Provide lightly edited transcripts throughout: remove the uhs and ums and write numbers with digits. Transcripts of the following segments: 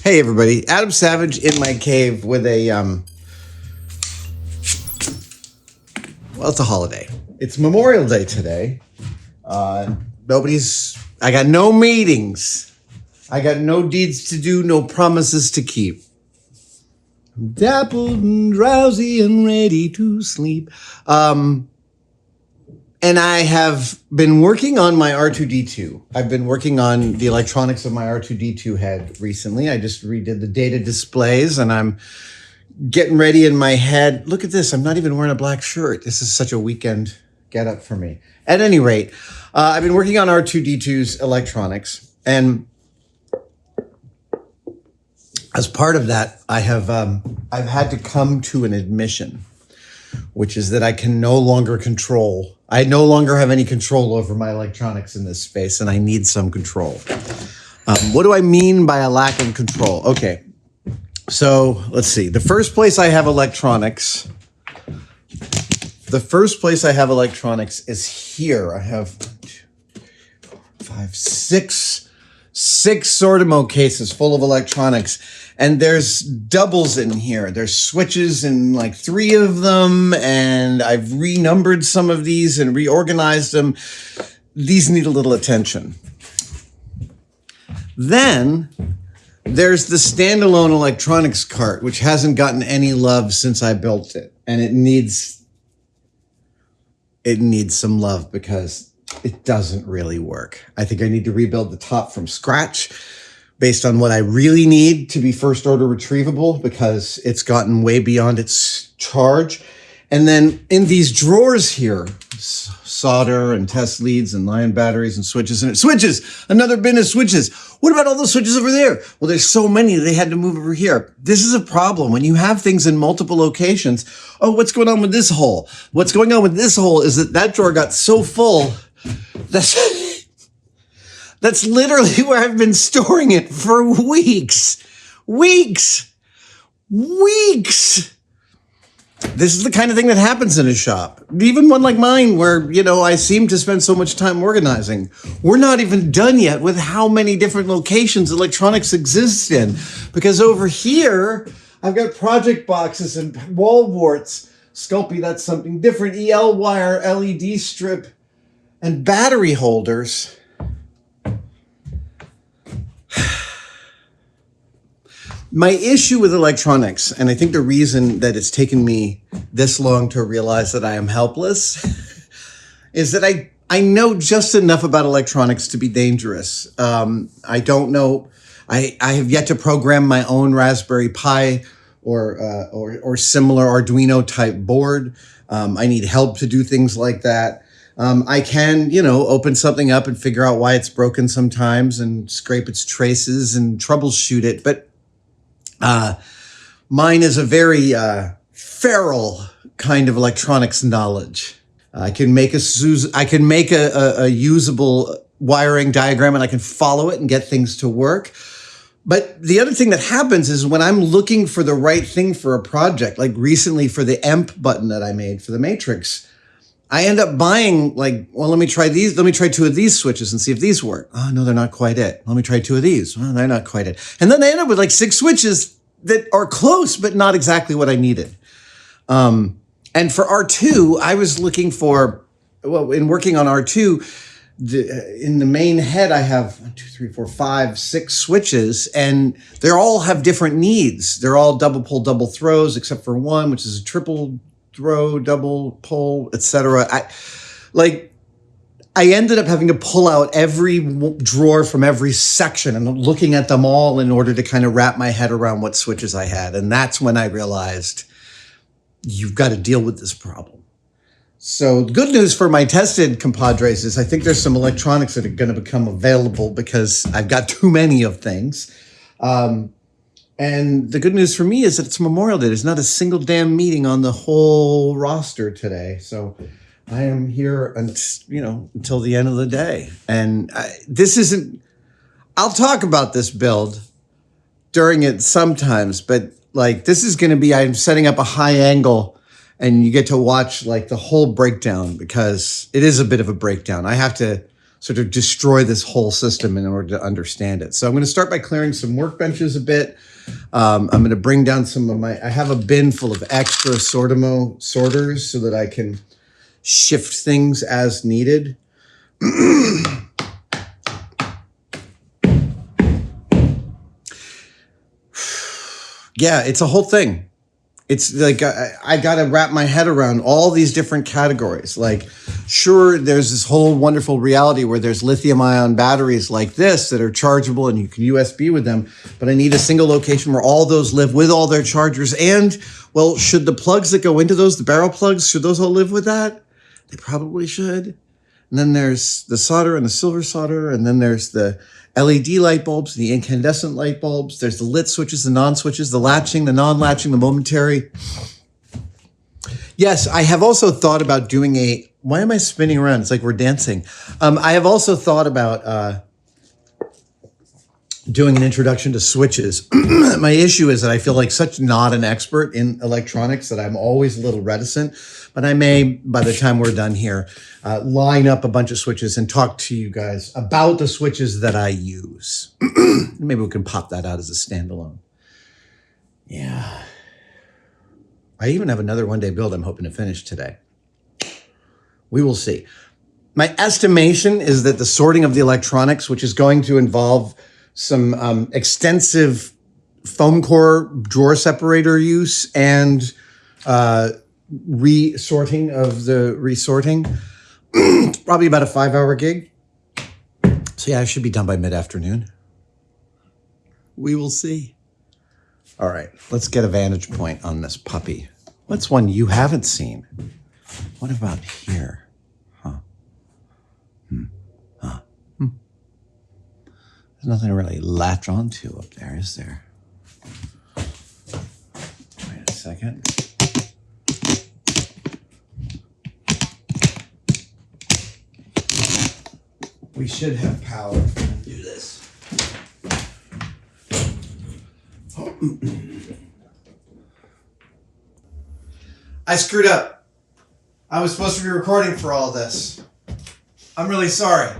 Hey everybody, Adam Savage in my cave with a, well, it's a holiday. It's Memorial Day today. I got no meetings. I got no deeds to do, no promises to keep. I'm dappled and drowsy and ready to sleep. And I have been working on my R2-D2. I've been working on the electronics of my R2-D2 head recently. I just redid the data displays and I'm getting ready in my head. Look at this. I'm not even wearing a black shirt. This is such a weekend getup for me. At any rate, I've been working on R2-D2's electronics. And as part of that, I've had to come to an admission, which is that I no longer have any control over my electronics in this space, and I need some control. What do I mean by a lack of control? Okay, so let's see. The first place I have electronics is here. I have 6 sortimo cases full of electronics. And there's doubles in here. There's switches in like 3 of them. And I've renumbered some of these and reorganized them. These need a little attention. Then there's the standalone electronics cart, which hasn't gotten any love since I built it. And it needs some love because it doesn't really work. I think I need to rebuild the top from scratch, based on what I really need to be first order retrievable, because it's gotten way beyond its charge. And then in these drawers here, solder and test leads and line batteries and switches another bin of switches. What about all those switches over there? Well, there's so many, they had to move over here. This is a problem when you have things in multiple locations. Oh, what's going on with this hole? What's going on with this hole is that drawer got so full that's literally where I've been storing it for weeks. This is the kind of thing that happens in a shop. Even one like mine where, I seem to spend so much time organizing. We're not even done yet with how many different locations electronics exist in. Because over here, I've got project boxes and wall warts. Sculpey, that's something different. EL wire, LED strip, and battery holders. My issue with electronics, and I think the reason that it's taken me this long to realize that I am helpless, is that I know just enough about electronics to be dangerous. I don't know. I have yet to program my own Raspberry Pi or similar Arduino type board. I need help to do things like that. I can, open something up and figure out why it's broken sometimes and scrape its traces and troubleshoot it. But mine is a very feral kind of electronics knowledge. I can make a usable wiring diagram and I can follow it and get things to work. But the other thing that happens is when I'm looking for the right thing for a project, like recently for the EMP button that I made for the Matrix, I end up buying let me try 2 of these switches and see if these work. Oh, no, they're not quite it. Let me try 2 of these. Well, they're not quite it. And then I end up with 6 switches that are close, but not exactly what I needed. And for R2, I was looking for, in working on R2, in the main head, I have 1, 2, 3, 4, 5, 6 switches, and they all have different needs. They're all double pull, double throws, except for one, which is a triple throw, double pull, etc. I ended up having to pull out every drawer from every section and looking at them all in order to kind of wrap my head around what switches I had. And that's when I realized you've got to deal with this problem. So the good news for my tested compadres is I think there's some electronics that are going to become available because I've got too many of things. And the good news for me is that it's Memorial Day. There's not a single damn meeting on the whole roster today. So I am here until the end of the day. And I'll talk about this build during it sometimes, but this is going to be, I'm setting up a high angle and you get to watch the whole breakdown because it is a bit of a breakdown. I have to sort of destroy this whole system in order to understand it. So I'm going to start by clearing some workbenches a bit. I'm going to bring down some of I have a bin full of extra sortimo sorters so that I can shift things as needed. Yeah, it's a whole thing. It's like I got to wrap my head around all these different categories. Like, sure, there's this whole wonderful reality where there's lithium-ion batteries like this that are chargeable and you can USB with them, but I need a single location where all those live with all their chargers. And, well, should the plugs that go into those, the barrel plugs, should those all live with that? They probably should. And then there's the solder and the silver solder, and then there's the LED light bulbs, the incandescent light bulbs. There's the lit switches, the non-switches, the latching, the non-latching, the momentary. Yes, I have also thought about doing why am I spinning around? It's like we're dancing. I have also thought about doing an introduction to switches. My issue is that I feel like such not an expert in electronics that I'm always a little reticent, but I may, by the time we're done here, line up a bunch of switches and talk to you guys about the switches that I use. Maybe we can pop that out as a standalone. Yeah. I even have another one-day build I'm hoping to finish today. We will see. My estimation is that the sorting of the electronics, which is going to involve some extensive foam core drawer separator use and resorting of the resorting, probably about a 5-hour gig. So yeah, I should be done by mid-afternoon. We will see. All right, let's get a vantage point on this puppy. What's one you haven't seen? What about here? There's nothing to really latch onto up there, is there? Wait a second. We should have power to do this. I screwed up. I was supposed to be recording for all this. I'm really sorry.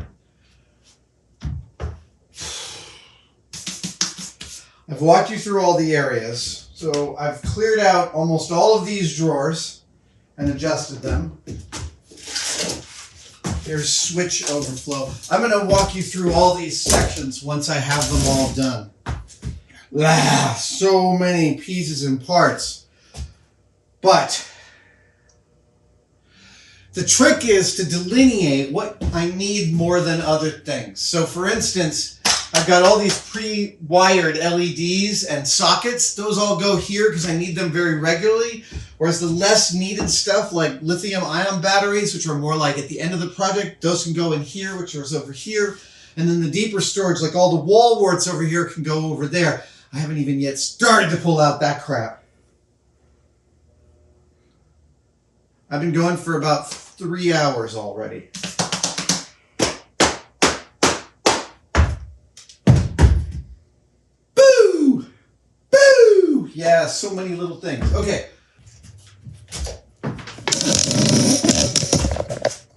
I've walked you through all the areas. So I've cleared out almost all of these drawers and adjusted them. There's switch overflow. I'm going to walk you through all these sections once I have them all done. So many pieces and parts. But the trick is to delineate what I need more than other things. So for instance, I've got all these pre-wired LEDs and sockets. Those all go here because I need them very regularly. Whereas the less needed stuff like lithium-ion batteries, which are more like at the end of the project, those can go in here, which is over here. And then the deeper storage, like all the wall warts over here, can go over there. I haven't even yet started to pull out that crap. I've been going for about 3 hours already. Boo! Boo! Yeah, so many little things. Okay.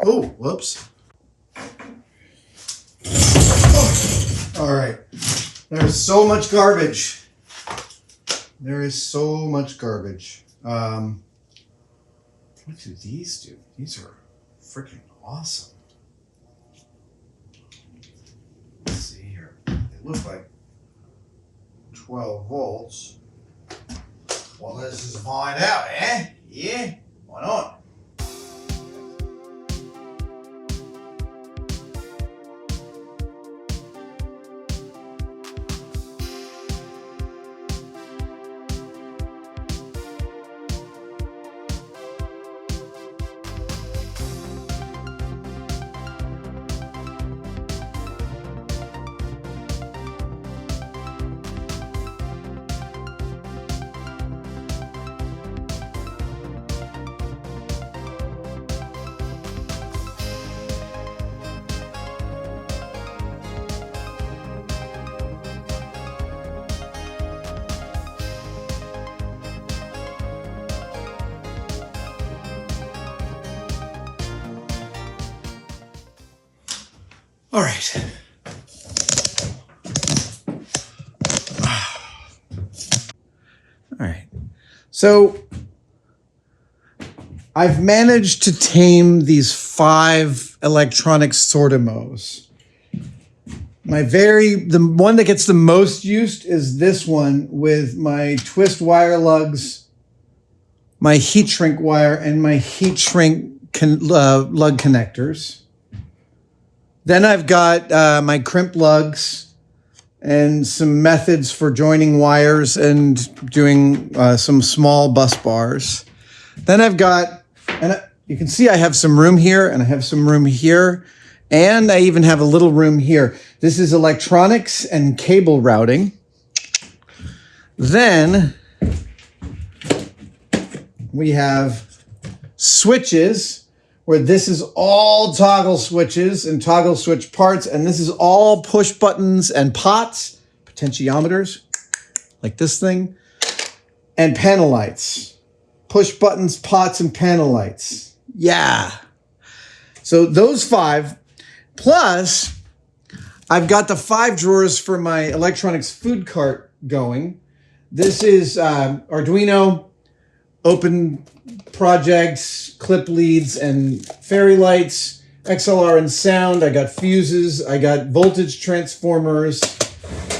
Oh, whoops. Oh. All right. There's so much garbage. There is so much garbage. What do these do? These are freaking awesome. Let's see here. They look like 12 volts. Well, this is find out, eh? Yeah? Why not? All right. All right. So I've managed to tame these 5 electronic sortimos. The one that gets the most used is this one with my twist wire lugs, my heat shrink wire, and my heat shrink lug connectors. Then I've got my crimp lugs and some methods for joining wires and doing some small bus bars. Then I've got, you can see I have some room here and I have some room here. And I even have a little room here. This is electronics and cable routing. Then we have switches, where this is all toggle switches and toggle switch parts. And this is all push buttons and pots, potentiometers, like this thing, and panel lights. Push buttons, pots, and panel lights. Yeah. So those 5. Plus, I've got the 5 drawers for my electronics food cart going. This is Arduino, open projects, clip leads, and fairy lights, XLR and sound. I got fuses. I got voltage transformers.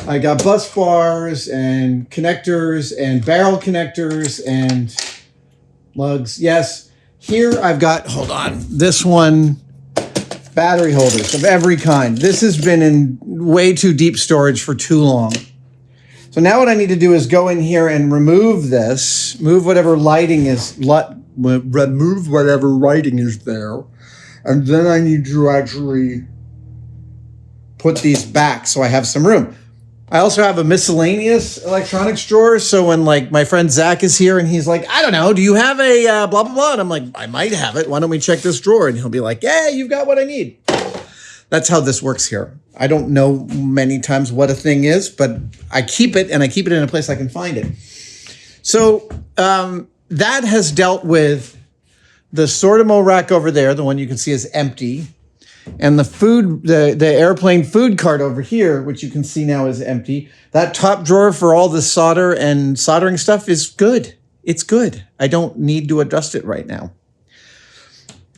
I got bus bars and connectors and barrel connectors and lugs. Yes. Here I've got, hold on, this one. Battery holders of every kind. This has been in way too deep storage for too long. So now what I need to do is go in here and remove this, move whatever lighting is, remove whatever lighting is there. And then I need to actually put these back so I have some room. I also have a miscellaneous electronics drawer. So when like my friend Zach is here and he's like, I don't know, do you have a blah, blah, blah? And I'm like, I might have it. Why don't we check this drawer? And he'll be like, yeah, you've got what I need. That's how this works here. I don't know many times what a thing is, but I keep it and I keep it in a place I can find it. So that has dealt with the sortimo rack over there. The one you can see is empty. And the airplane food cart over here, which you can see now is empty. That top drawer for all the solder and soldering stuff is good. It's good. I don't need to adjust it right now.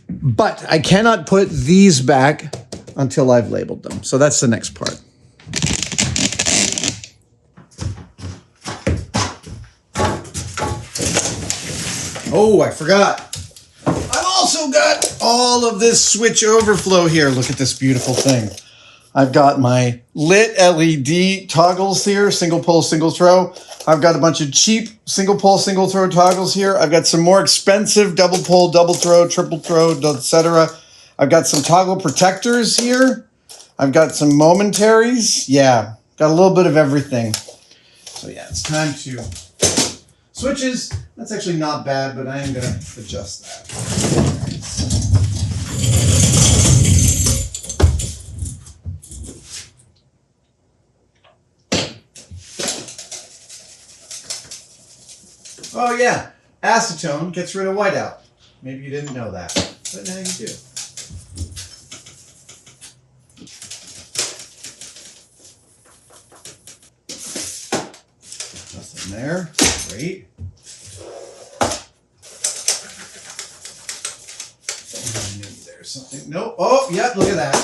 But I cannot put these back until I've labeled them. So that's the next part. Oh, I forgot. I've also got all of this switch overflow here. Look at this beautiful thing. I've got my lit LED toggles here, single pole, single throw. I've got a bunch of cheap single pole, single throw toggles here. I've got some more expensive double pole, double throw, triple throw, etc. I've got some toggle protectors here. I've got some momentaries. Yeah, got a little bit of everything. So yeah, it's time to switches. That's actually not bad, but I am going to adjust that. Oh yeah, acetone gets rid of whiteout. Maybe you didn't know that, but now you do. Nothing there. Great. There's something. No. Oh, yeah, look at that.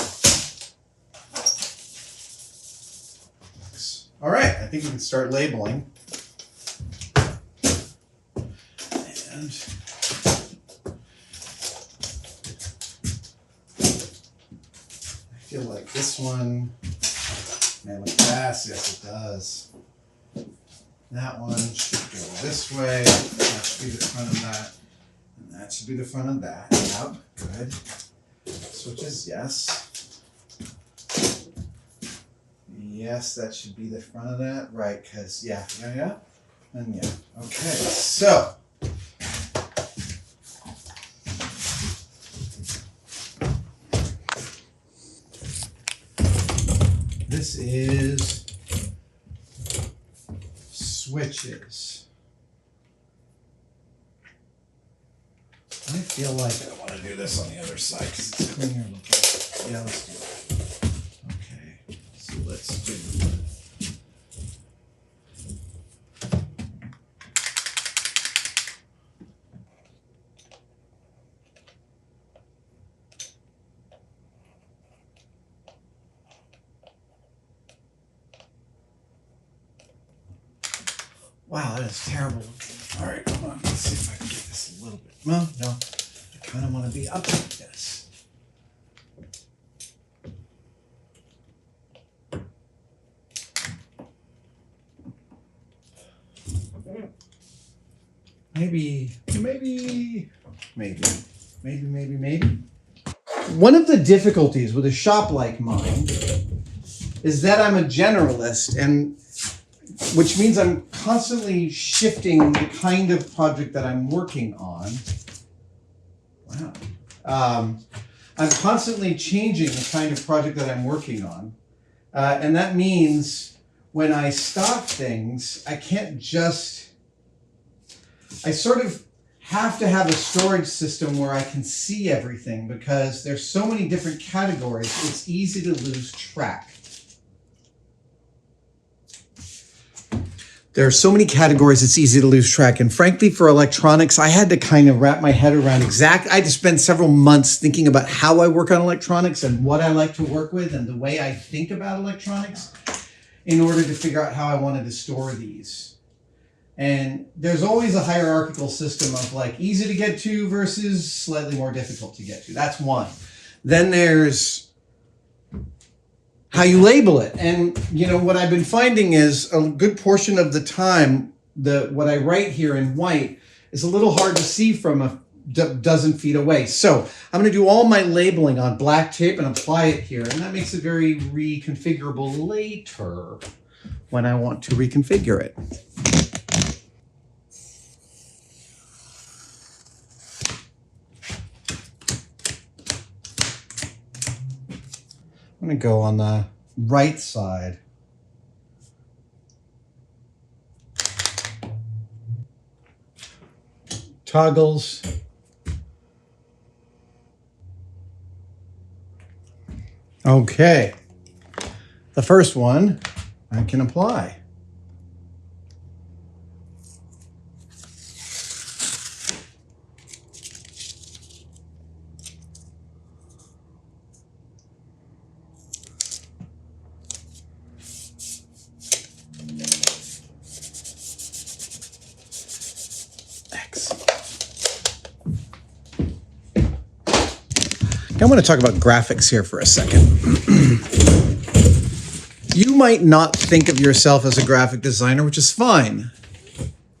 All right, I think we can start labeling. And I feel like this one, man, like fast. Yes, it does. That one should go this way. That should be the front of that. And that should be the front of that. Yep, good. Switches, yes. Yes, that should be the front of that. Right, because, yeah. And yeah. Okay, so. This is switches. I feel like I want to do this on the other side because it's cleaner looking. Yeah, let's do it. let's do. Wow, that is terrible. All right, hold on. Let's see if I can get this a little bit. Well, no, I kind of want to be up like this. Maybe. One of the difficulties with a shop like mine is that I'm a generalist, and which means I'm constantly shifting the kind of project that I'm working on. Wow. I'm constantly changing the kind of project that I'm working on. And that means when I stock things, I can't just, I sort of have to have a storage system where I can see everything, because there's so many different categories, it's easy to lose track. There are so many categories, it's easy to lose track. And frankly, for electronics, I had to kind of wrap my head around I had to spend several months thinking about how I work on electronics and what I like to work with and the way I think about electronics in order to figure out how I wanted to store these. And there's always a hierarchical system of like easy to get to versus slightly more difficult to get to. That's one. Then there's how you label it. And you know what I've been finding is a good portion of the time what I write here in white is a little hard to see from a dozen feet away. So I'm going to do all my labeling on black tape and apply it here, and that makes it very reconfigurable later when I want to reconfigure it. I'm going to go on the right side. Toggles. Okay. The first one I can apply. I want to talk about graphics here for a second. You might not think of yourself as a graphic designer, which is fine.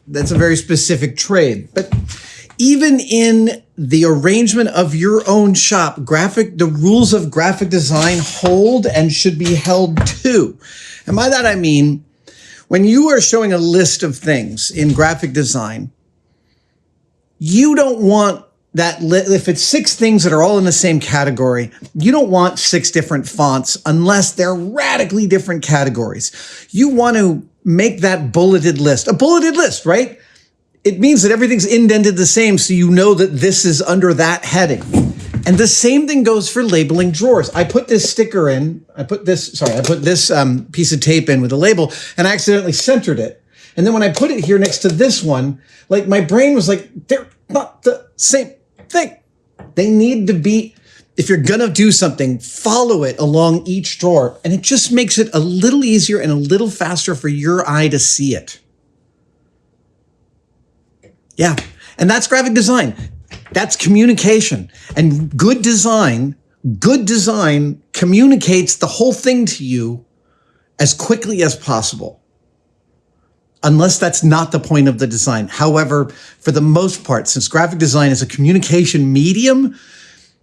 That's a very specific trade. But even in the arrangement of your own shop, the rules of graphic design hold and should be held too. And by that I mean, when you are showing a list of things in graphic design, you don't want that if it's 6 things that are all in the same category, you don't want 6 different fonts unless they're radically different categories. You want to make that bulleted list, a bulleted list, right? It means that everything's indented the same, so you know that this is under that heading. And the same thing goes for labeling drawers. I put this sticker in, I put this piece of tape in with a label, and I accidentally centered it. And then when I put it here next to this one, like my brain was like, they're not the same thing. They need to be, if you're gonna do something, follow it along each drawer. And it just makes it a little easier and a little faster for your eye to see it. Yeah, and that's graphic design. That's communication. And good design communicates the whole thing to you as quickly as possible. Unless that's not the point of the design. However, for the most part, since graphic design is a communication medium,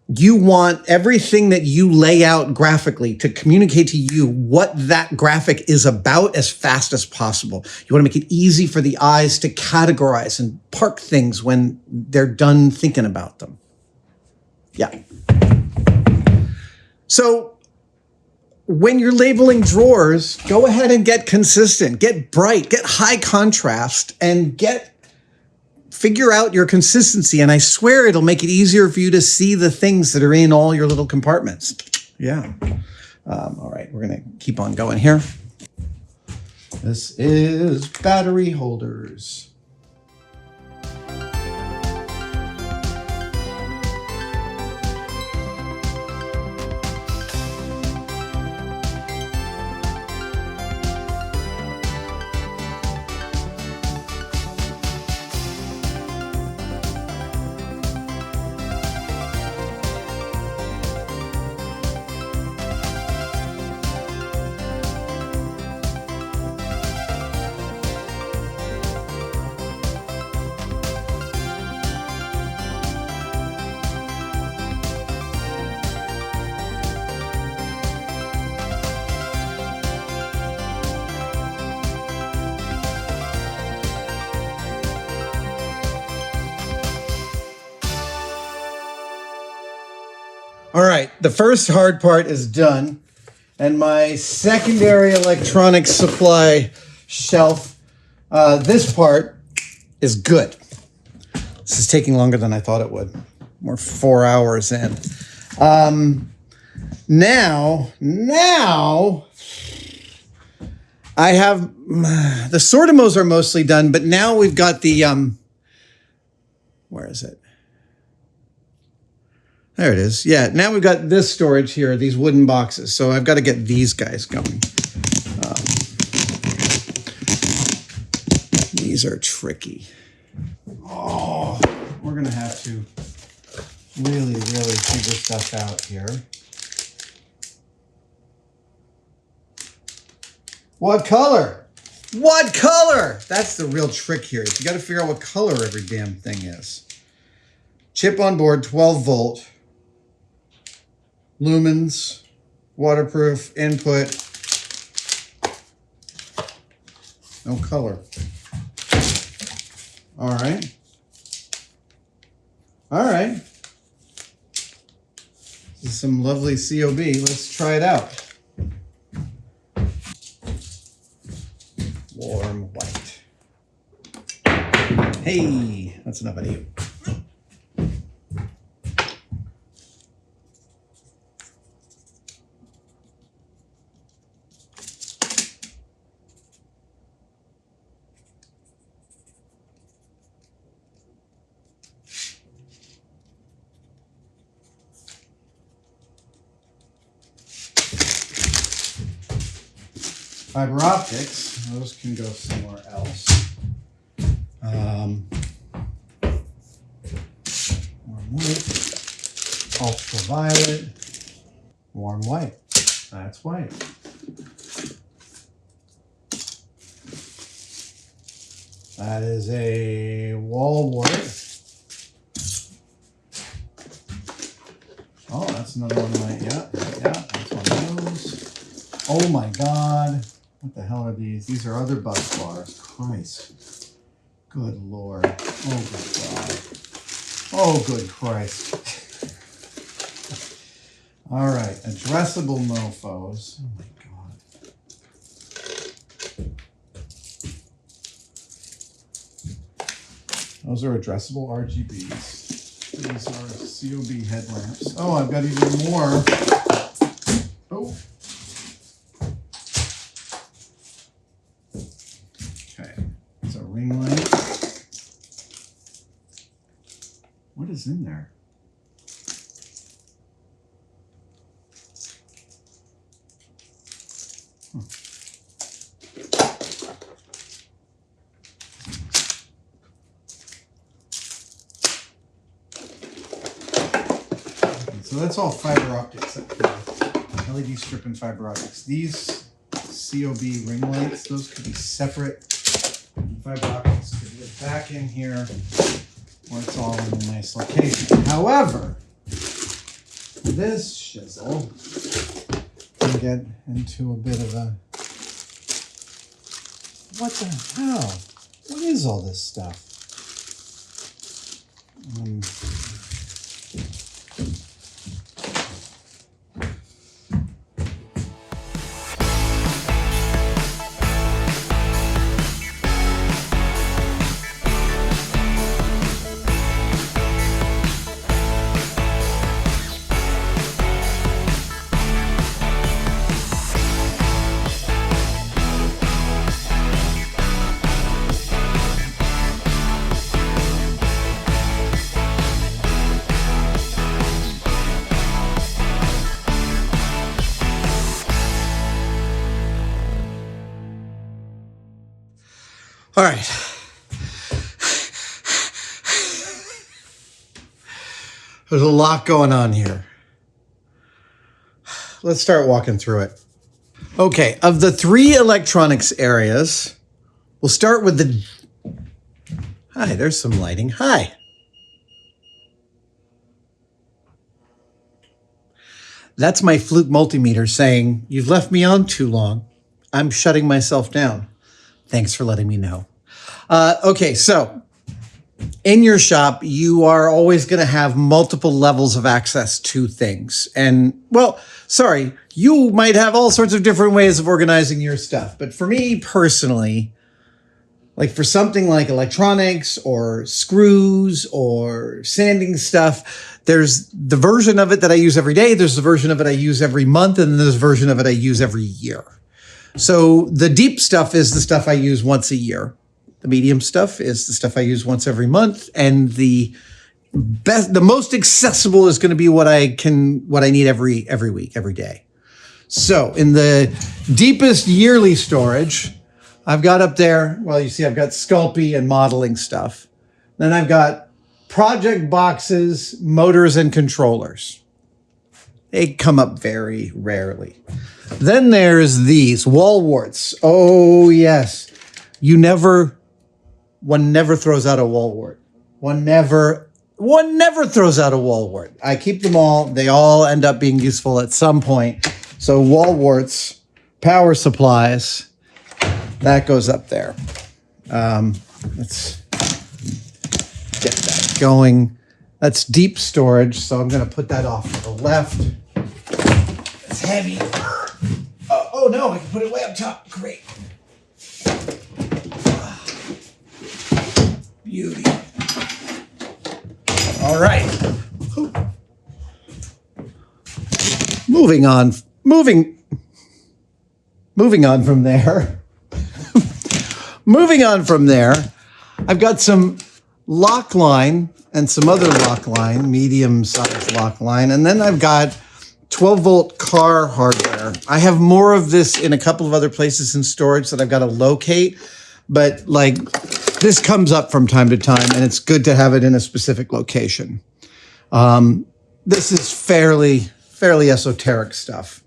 you want everything that you lay out graphically to communicate to you what that graphic is about as fast as possible. You want to make it easy for the eyes to categorize and park things when they're done thinking about them. Yeah. So when you're labeling drawers, go ahead and get consistent, get bright, get high contrast, and figure out your consistency. And I swear it'll make it easier for you to see the things that are in all your little compartments. Yeah. All right, we're gonna keep on going here. This is battery holders. All right, the first hard part is done, and my secondary electronics supply shelf, this part is good. This is taking longer than I thought it would. We're 4 hours in. Now, I have, the sortimos are mostly done, but now we've got the, where is it? There it is. Yeah, now we've got this storage here, these wooden boxes. So I've got to get these guys going. These are tricky. Oh, we're going to have to really figure stuff out here. What color? What color? That's the real trick here. You got to figure out what color every damn thing is. Chip on board, 12 volt. Lumens, waterproof, input, no color. All right. This is some lovely COB. Let's try it out. Warm white. Hey, that's enough of you. Fiber optics, those can go somewhere else. Warm white, ultraviolet, warm white. That's white. That is a wall wart. Oh, that's another one of my, yeah, that's one of those. Oh my God. What the hell are these? These are other bus bars. Christ. Good Lord. Oh, good God. Oh, good Christ. All right. Addressable mofos. Oh, my God. Those are addressable RGBs. These are COB headlamps. Oh, I've got even more. Oh. Ring light. What is in there? Huh. So that's all fiber optics up here. LED strip and fiber optics. These COB ring lights, those could be separate. Fiber optics could live back in here where it's all in a nice location. However, this shizzle can get into a bit of a, what the hell? What is all this stuff? All right. There's a lot going on here. Let's start walking through it. Okay, of the 3 electronics areas, we'll start with the... Hi, there's some lighting. Hi. That's my Fluke multimeter saying, you've left me on too long. I'm shutting myself down. Thanks for letting me know. Okay, so in your shop, you are always going to have multiple levels of access to things. And, well, sorry, you might have all sorts of different ways of organizing your stuff. But for me personally, like for something like electronics or screws or sanding stuff, there's the version of it that I use every day. There's the version of it I use every month. And there's a version of it I use every year. So the deep stuff is the stuff I use once a year. The medium stuff is the stuff I use once every month. And the most accessible is going to be what I need every week, every day. So in the deepest yearly storage, I've got up there, well, you see, I've got Sculpey and modeling stuff. Then I've got project boxes, motors, and controllers. They come up very rarely. Then there's these wall warts. Oh, yes. One never throws out a wall wart. One never throws out a wall wart. I keep them all. They all end up being useful at some point. So wall warts, power supplies, that goes up there. Let's get that going. That's deep storage, so I'm going to put that off to the left. It's heavy. Oh no, I can put it way up top. Great. Beauty. All right. Moving on from there. Moving on from there, I've got some lock line and some other lock line, medium-sized lock line, and then I've got 12-volt car hardware. I have more of this in a couple of other places in storage that I've got to locate, but like this comes up from time to time, and it's good to have it in a specific location. This is fairly esoteric stuff.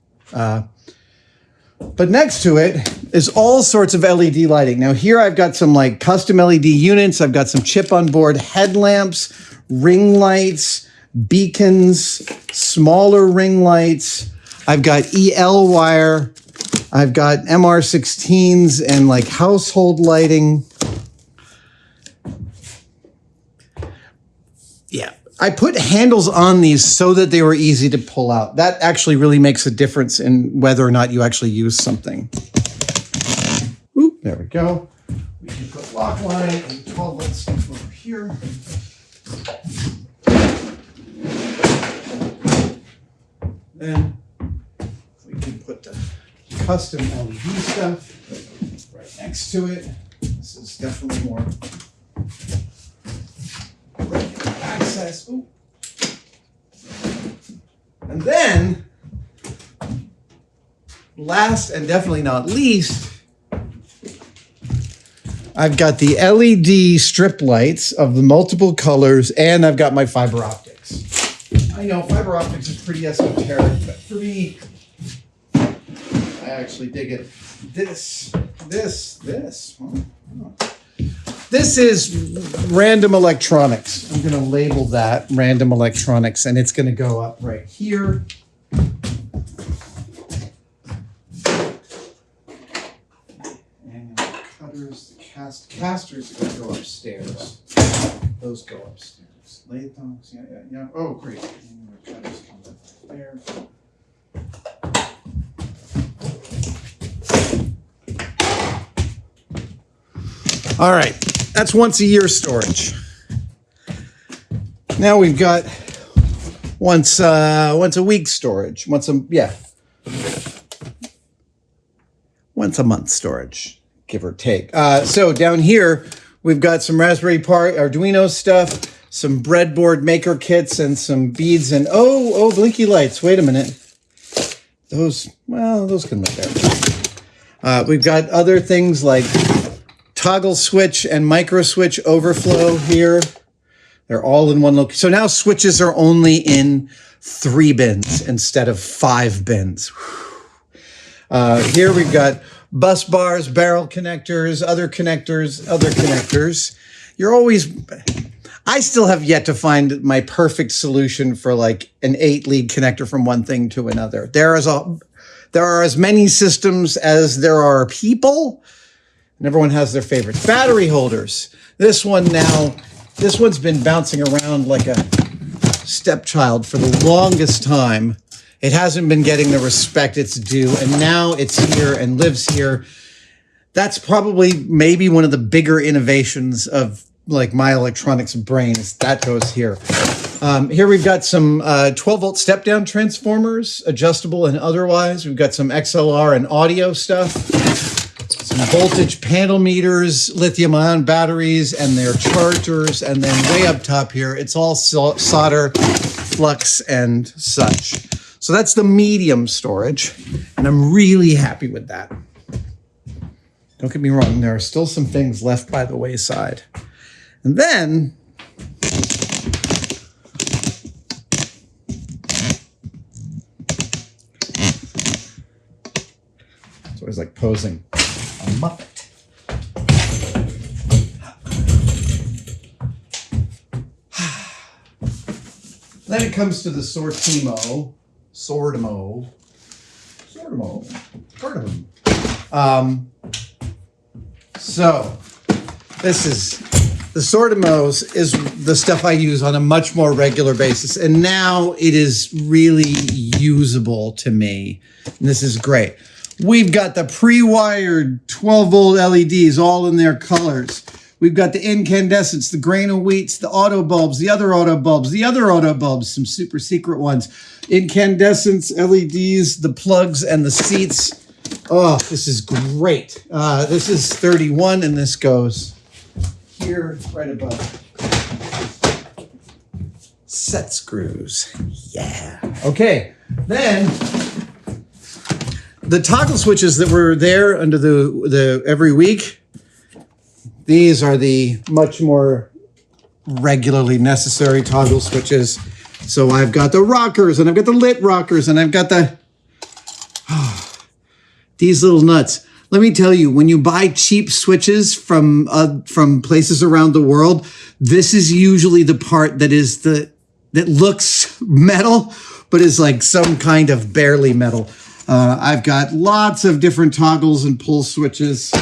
But next to it is all sorts of LED lighting. Now here I've got some like custom LED units. I've got some chip on board headlamps, ring lights, beacons, smaller ring lights. I've got EL wire. I've got MR16s and like household lighting. Yeah. I put handles on these so that they were easy to pull out. That actually really makes a difference in whether or not you actually use something. Ooh, there we go. We can put lock line and 12-volt stuff over here. Then we can put the custom LED stuff right next to it. This is definitely more access. Ooh. And then, last and definitely not least, I've got the LED strip lights of the multiple colors, and I've got my fiber optics. I know fiber optics is pretty esoteric, but for me, I actually dig it. This. This is random electronics. I'm going to label that random electronics, and it's going to go up right here. And the cutters, the casters are going to go upstairs. Those go upstairs. Lathe dogs, yeah. Oh, great. And the cutters come up there. All right, that's once a year storage. Now we've got once a week storage, once a month storage, give or take. So down here we've got some Raspberry Pi Arduino stuff, some breadboard maker kits, and some beads and oh blinky lights. Wait a minute, those can live there. We've got other things like toggle switch and micro switch overflow here. They're all in one location. So now switches are only in 3 bins instead of 5 bins. Here we've got bus bars, barrel connectors, other connectors. You're always... I still have yet to find my perfect solution for like an 8-lead connector from one thing to another. There are as many systems as there are people, and everyone has their favorites. Battery holders. This one's been bouncing around like a stepchild for the longest time. It hasn't been getting the respect it's due, and now it's here and lives here. That's probably maybe one of the bigger innovations of like my electronics brain, is that goes here. Here we've got some 12-volt step-down transformers, adjustable and otherwise. We've got some XLR and audio stuff, some voltage panel meters, lithium-ion batteries and their chargers, and then way up top here, it's all solder, flux, and such. So that's the medium storage, and I'm really happy with that. Don't get me wrong, there are still some things left by the wayside. And then it's always like posing a Muppet. Then it comes to the sortimo. So this is... The sortimos is the stuff I use on a much more regular basis, and now it is really usable to me. And this is great. We've got the pre-wired 12-volt LEDs all in their colors. We've got the incandescents, the grain of wheats, the auto bulbs, the other auto bulbs, some super secret ones. Incandescents, LEDs, the plugs, and the seats. Oh, this is great. This is 31, and this goes here, right above. Set screws. Yeah. Okay. Then the toggle switches that were there under the every week, these are the much more regularly necessary toggle switches. So I've got the rockers, and I've got the lit rockers, and I've got the these little nuts. Let me tell you, when you buy cheap switches from places around the world, this is usually the part that looks metal, but is like some kind of barely metal. I've got lots of different toggles and pull switches.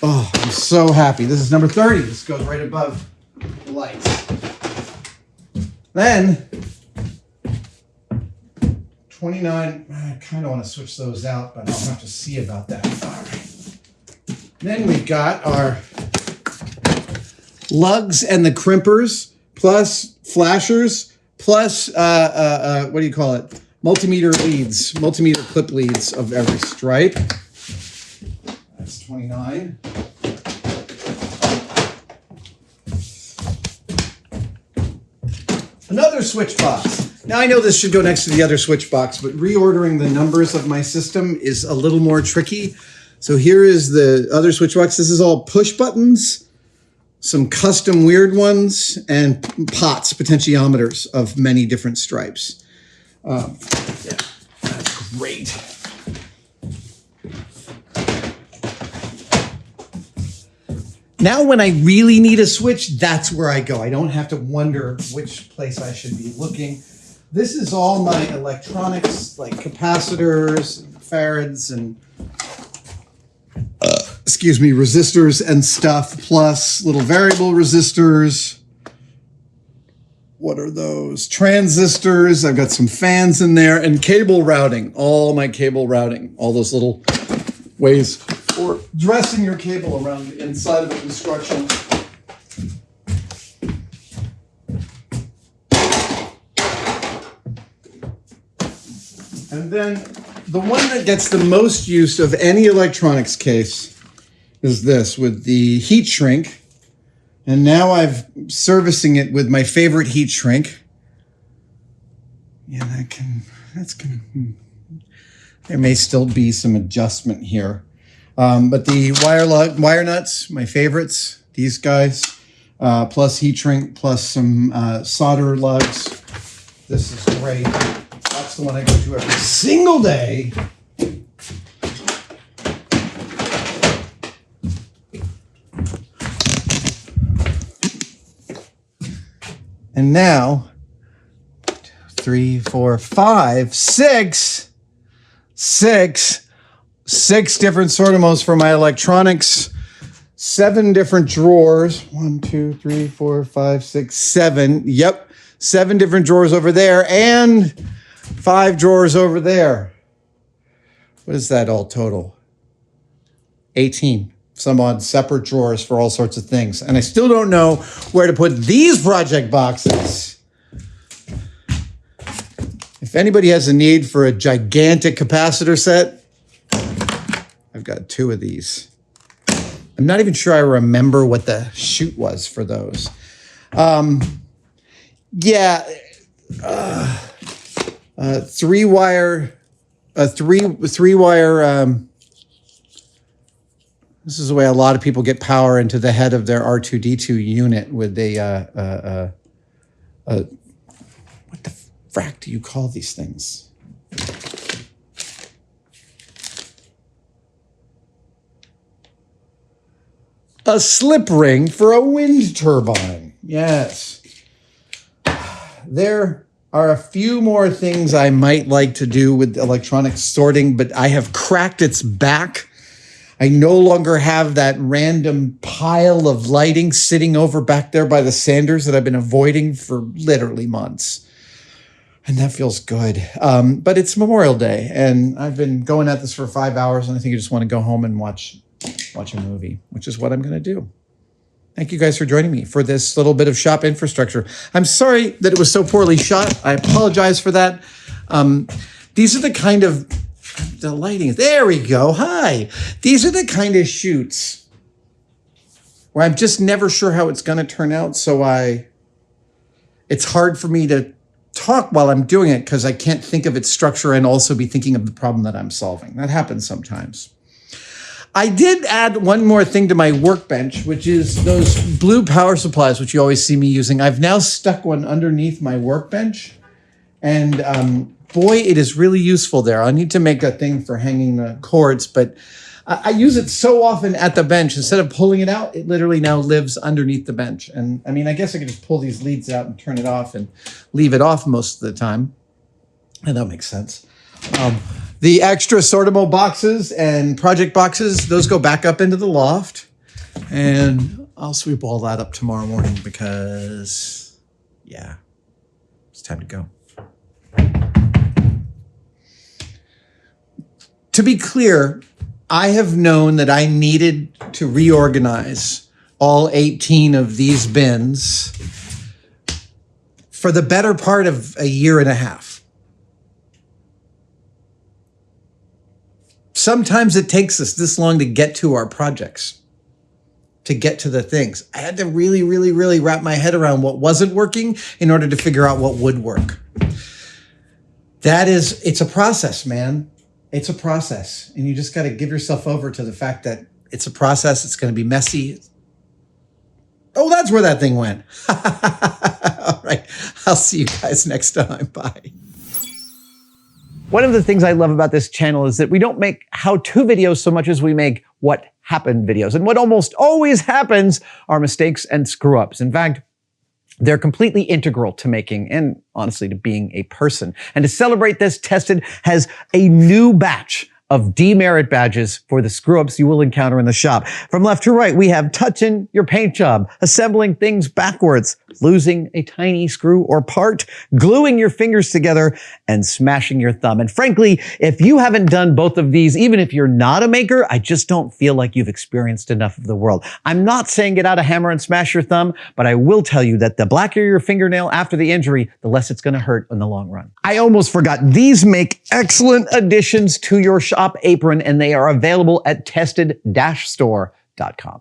Oh, I'm so happy. This is number 30. This goes right above the lights. Then 29, I kind of want to switch those out, but I'll have to see about that. All right. Then we've got our lugs and the crimpers, plus flashers, plus, what do you call it? Multimeter leads, multimeter clip leads of every stripe. That's 29. Another switch box. Now, I know this should go next to the other switch box, but reordering the numbers of my system is a little more tricky. So here is the other switch box. This is all push buttons, some custom weird ones, and pots, potentiometers of many different stripes. Yeah, that's great. Now when I really need a switch, that's where I go. I don't have to wonder which place I should be looking. This is all my electronics, like capacitors, and farads, and resistors and stuff, plus little variable resistors. What are those? Transistors. I've got some fans in there, and cable routing. All my cable routing. All those little ways for dressing your cable around the inside of the construction. And then the one that gets the most use of any electronics case is this, with the heat shrink. And now I'm servicing it with my favorite heat shrink. Yeah, there may still be some adjustment here. But the wire nuts, my favorites, these guys, plus heat shrink, plus some solder lugs. This is great. That's the one I go to every single day. And now, 3, 4, 5, 6 different sortimos for my electronics, 7 different drawers. 1, 2, 3, 4, 5, 6, 7. Yep, 7 different drawers over there and 5 drawers over there. What is that all total? 18. Some odd separate drawers for all sorts of things. And I still don't know where to put these project boxes. If anybody has a need for a gigantic capacitor set, I've got 2 of these. I'm not even sure I remember what the chute was for those. Three-wire, this is the way a lot of people get power into the head of their R2-D2 unit with a, what the frack do you call these things? A slip ring for a wind turbine. Yes. There are a few more things I might like to do with electronic sorting, but I have cracked its back. I no longer have that random pile of lighting sitting over back there by the sanders that I've been avoiding for literally months. And that feels good. But it's Memorial Day, and I've been going at this for 5 hours, and I think I just want to go home and watch a movie, which is what I'm going to do. Thank you guys for joining me for this little bit of shop infrastructure. I'm sorry that it was so poorly shot. I apologize for that. These are the kind of, the lighting, there we go, hi. These are the kind of shoots where I'm just never sure how it's going to turn out, so it's hard for me to talk while I'm doing it because I can't think of its structure and also be thinking of the problem that I'm solving. That happens sometimes. I did add one more thing to my workbench, which is those blue power supplies, which you always see me using. I've now stuck one underneath my workbench, and boy, it is really useful there. I need to make a thing for hanging the cords, but I use it so often at the bench. Instead of pulling it out, it literally now lives underneath the bench. And I mean, I guess I could just pull these leads out and turn it off and leave it off most of the time. And that makes sense. The extra sortimo boxes and project boxes, those go back up into the loft. And I'll sweep all that up tomorrow morning because, yeah, it's time to go. To be clear, I have known that I needed to reorganize all 18 of these bins for the better part of a year and a half. Sometimes it takes us this long to get to our projects, to get to the things. I had to really, really, really wrap my head around what wasn't working in order to figure out what would work. It's a process, man. It's a process. And you just got to give yourself over to the fact that it's a process. It's going to be messy. Oh, that's where that thing went. All right. I'll see you guys next time. Bye. One of the things I love about this channel is that we don't make how-to videos so much as we make what happened videos. And what almost always happens are mistakes and screw-ups. In fact, they're completely integral to making and honestly to being a person. And to celebrate this, Tested has a new batch of demerit badges for the screw-ups you will encounter in the shop. From left to right, we have touching your paint job, assembling things backwards, losing a tiny screw or part, gluing your fingers together, and smashing your thumb. And frankly, if you haven't done both of these, even if you're not a maker, I just don't feel like you've experienced enough of the world. I'm not saying get out a hammer and smash your thumb, but I will tell you that the blacker your fingernail after the injury, the less it's going to hurt in the long run. I almost forgot. These make excellent additions to your shop apron, and they are available at tested-store.com.